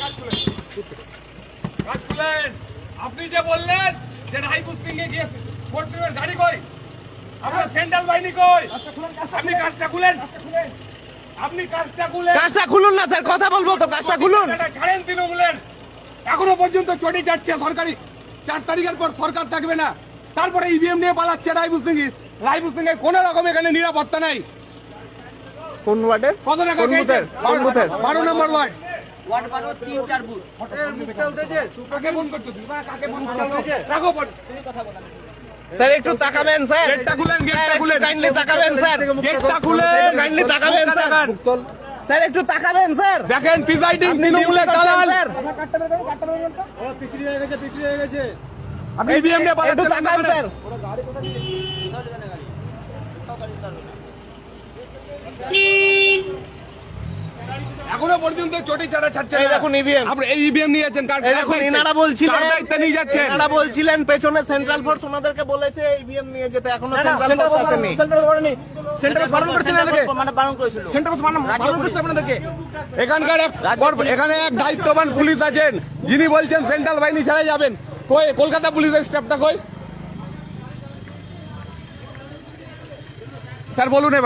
কাজ খুলেন। আপনি যে বললেন যে হাই পোস্টিং এ গিয়ে ভোট দেবেন, গাড়ি কই? আপনার সেন্ট্রাল বাহিনী কই? আপনি কাজটা খুলেন। আপনি কাজটা খুলেন। কাজটা খুলুন না স্যার, কথা বলবো তো, কাজটা খুলুন। ছাড়েন তৃণমূলের। এখনো পর্যন্ত চটি চাটছে সরকারি। 4 তারিখের পর সরকার থাকবে না, তারপরে ইভিএম নিয়ে পালাচ্ছে রায়পুর সিং কোন রকম এখানে নিরাপত্তা নাই। কোন ওয়ার্ডের? কত টাকা কোন বুথের? কোন বুথের? 12 নম্বর ওয়ার্ড। Ward 12 3-4 booth. কাকে ফোন করছো তুমি? কাকে ফোন করছো? রাখো ফোন। স্যার একটু তাকাবেন স্যার, গেটটা খুলেন, গেটটা খুলেন। কাইন্ডলি তাকাবেন স্যার, গেটটা খুলেন, কাইন্ডলি তাকাবেন স্যার, স্যার একটু তাকাবেন স্যার। দেখেন প্রিসাইডিং আপনি তৃণমূলের ডিউটি করছেন, দালাল। স্যার। আপনি ইভিএম নিয়ে একটু পালাচ্ছেন। তাকান স্যার। এখনো পর্যন্ত চটি চাটা ছাড়ছে এই না। দেখুন EVM। আপনি এই ইভিএম নিয়ে যাচ্ছেন, কার এই দেখুন ইনারা বলছিলেন, দায়িত্ব নিয়ে যাচ্ছেন? ইনারা বলছিলেন পেছনে সেন্ট্রাল ফোর্স ওনাদেরকে বলেছে ইভিএম নিয়ে যেতে, এখনো সেন্ট্রাল ফোর্স আসেনি। সেন্টার বারণ করেছিল মানে বারণ করেছিল। সেন্টার বারণ করেছিল আপনাদেরকে। এখানকার এখানে এক দায়িত্ববান পুলিশ আছেন, যিনি বলছেন সেন্ট্রাল বাহিনী ছাড়াই যাবেন। কই কলকাতা পুলিশের স্টাফটা কই? স্যার বলুন এবার।